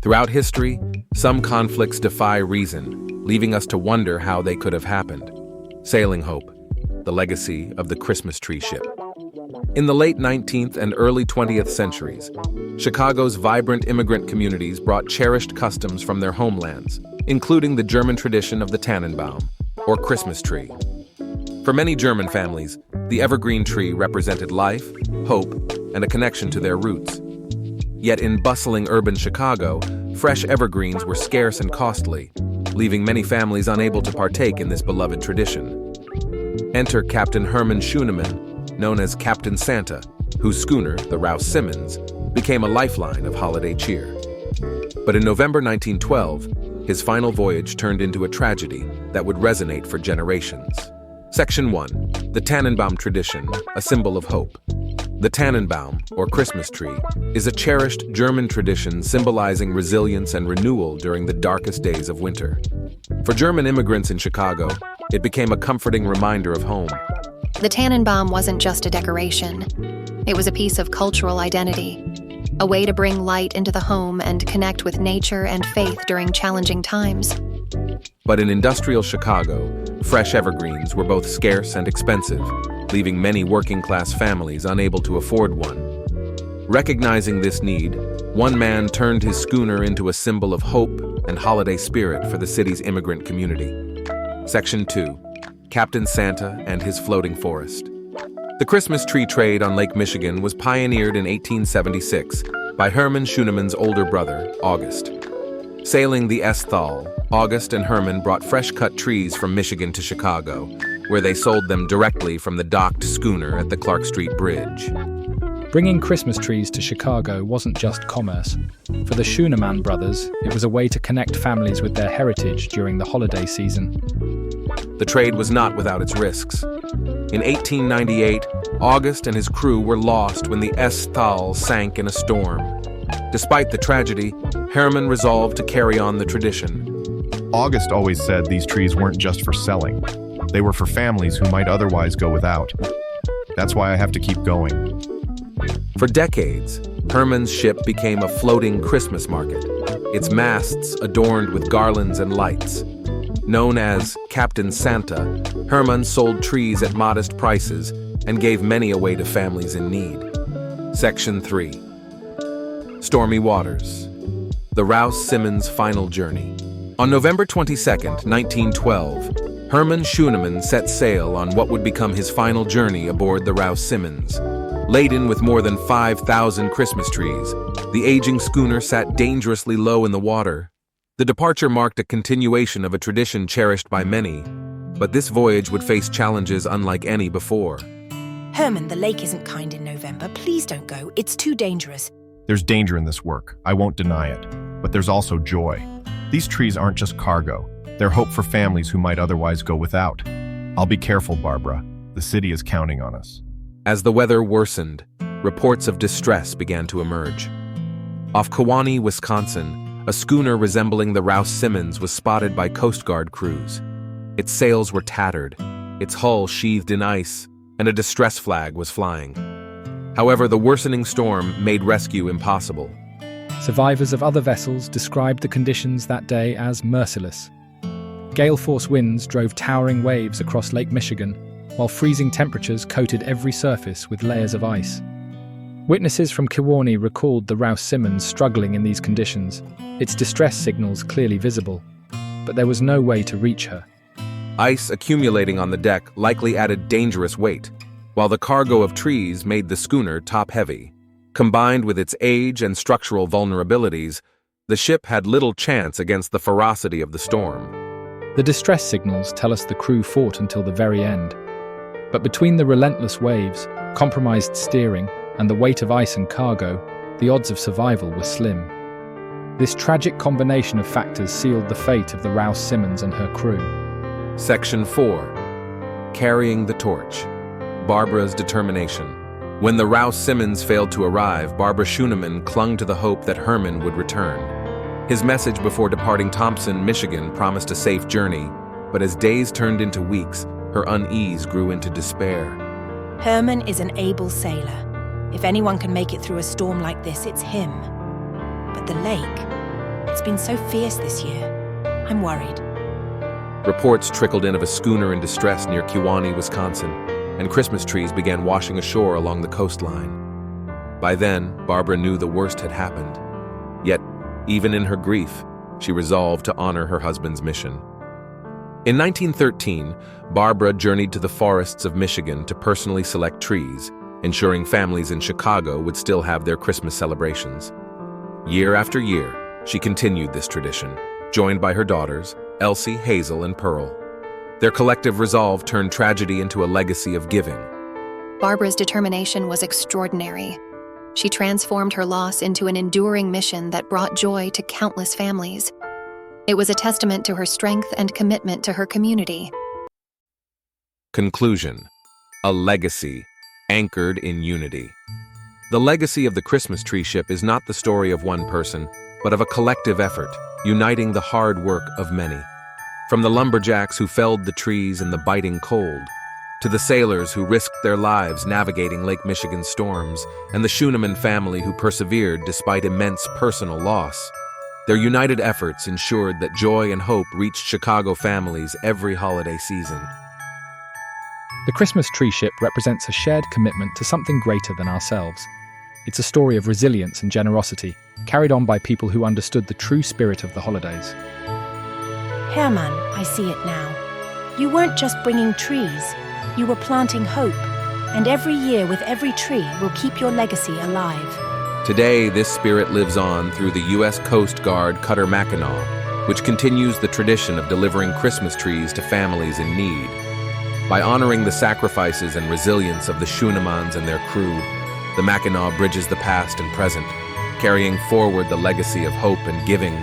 Throughout history, some conflicts defy reason, leaving us to wonder how they could have happened. Sailing Hope, the legacy of the Christmas tree ship. In the late 19th and early 20th centuries, Chicago's vibrant immigrant communities brought cherished customs from their homelands, including the German tradition of the Tannenbaum, or Christmas tree. For many German families, the evergreen tree represented life, hope, and a connection to their roots. Yet in bustling urban Chicago, fresh evergreens were scarce and costly, leaving many families unable to partake in this beloved tradition. Enter Captain Herman Schuenemann, known as Captain Santa, whose schooner, the Rouse Simmons, became a lifeline of holiday cheer. But in November 1912, his final voyage turned into a tragedy that would resonate for generations. Section 1. The Tannenbaum tradition, a symbol of hope. The Tannenbaum, or Christmas tree, is a cherished German tradition symbolizing resilience and renewal during the darkest days of winter. For German immigrants in Chicago, it became a comforting reminder of home. The Tannenbaum wasn't just a decoration. It was a piece of cultural identity, a way to bring light into the home and connect with nature and faith during challenging times. But in industrial Chicago, fresh evergreens were both scarce and expensive, leaving many working-class families unable to afford one. Recognizing this need, one man turned his schooner into a symbol of hope and holiday spirit for the city's immigrant community. Section 2. Captain Santa and his floating forest. The Christmas tree trade on Lake Michigan was pioneered in 1876 by Herman Schuenemann's older brother, August. Sailing the Thal, August and Herman brought fresh-cut trees from Michigan to Chicago, where they sold them directly from the docked schooner at the Clark Street Bridge. Bringing Christmas trees to Chicago wasn't just commerce. For the Schuenemann brothers, it was a way to connect families with their heritage during the holiday season. The trade was not without its risks. In 1898, August and his crew were lost when the Thal sank in a storm. Despite the tragedy, Herman resolved to carry on the tradition. August always said these trees weren't just for selling. They were for families who might otherwise go without. That's why I have to keep going. For decades, Herman's ship became a floating Christmas market, its masts adorned with garlands and lights. Known as Captain Santa, Herman sold trees at modest prices and gave many away to families in need. Section 3. Stormy Waters. The Rouse Simmons Final Journey. On November 22, 1912, Herman Schuenemann set sail on what would become his final journey aboard the Rouse Simmons. Laden with more than 5,000 Christmas trees, the aging schooner sat dangerously low in the water. The departure marked a continuation of a tradition cherished by many, but this voyage would face challenges unlike any before. Herman, the lake isn't kind in November. Please don't go. It's too dangerous. There's danger in this work, I won't deny it, but there's also joy. These trees aren't just cargo, they're hope for families who might otherwise go without. I'll be careful, Barbara. The city is counting on us. As the weather worsened, reports of distress began to emerge. Off Kewanee, Wisconsin, a schooner resembling the Rouse Simmons was spotted by Coast Guard crews. Its sails were tattered, its hull sheathed in ice, and a distress flag was flying. However, the worsening storm made rescue impossible. Survivors of other vessels described the conditions that day as merciless. Gale-force winds drove towering waves across Lake Michigan, while freezing temperatures coated every surface with layers of ice. Witnesses from Kewanee recalled the Rouse Simmons struggling in these conditions, its distress signals clearly visible, but there was no way to reach her. Ice accumulating on the deck likely added dangerous weight, while the cargo of trees made the schooner top-heavy. Combined with its age and structural vulnerabilities, the ship had little chance against the ferocity of the storm. The distress signals tell us the crew fought until the very end. But between the relentless waves, compromised steering, and the weight of ice and cargo, the odds of survival were slim. This tragic combination of factors sealed the fate of the Rouse Simmons and her crew. Section 4. Carrying the torch. Barbara's determination. When the Rouse Simmons failed to arrive, Barbara Schuenemann clung to the hope that Herman would return. His message before departing Thompson, Michigan promised a safe journey, but as days turned into weeks, her unease grew into despair. Herman is an able sailor. If anyone can make it through a storm like this, it's him. But the lake, been so fierce this year. I'm worried. Reports trickled in of a schooner in distress near Kewanee, Wisconsin, and Christmas trees began washing ashore along the coastline. By then, Barbara knew the worst had happened. Yet, even in her grief, she resolved to honor her husband's mission. In 1913, Barbara journeyed to the forests of Michigan to personally select trees, ensuring families in Chicago would still have their Christmas celebrations. Year after year, she continued this tradition, joined by her daughters, Elsie, Hazel, and Pearl. Their collective resolve turned tragedy into a legacy of giving. Barbara's determination was extraordinary. She transformed her loss into an enduring mission that brought joy to countless families. It was a testament to her strength and commitment to her community. Conclusion: a legacy anchored in unity. The legacy of the Christmas tree ship is not the story of one person, but of a collective effort, uniting the hard work of many. From the lumberjacks who felled the trees in the biting cold, to the sailors who risked their lives navigating Lake Michigan's storms, and the Schuenemann family who persevered despite immense personal loss. Their united efforts ensured that joy and hope reached Chicago families every holiday season. The Christmas tree ship represents a shared commitment to something greater than ourselves. It's a story of resilience and generosity, carried on by people who understood the true spirit of the holidays. Herman, I see it now. You weren't just bringing trees, you were planting hope. And every year with every tree will keep your legacy alive. Today, this spirit lives on through the U.S. Coast Guard Cutter Mackinac, which continues the tradition of delivering Christmas trees to families in need. By honoring the sacrifices and resilience of the Schuenemanns and their crew, the Mackinac bridges the past and present, carrying forward the legacy of hope and giving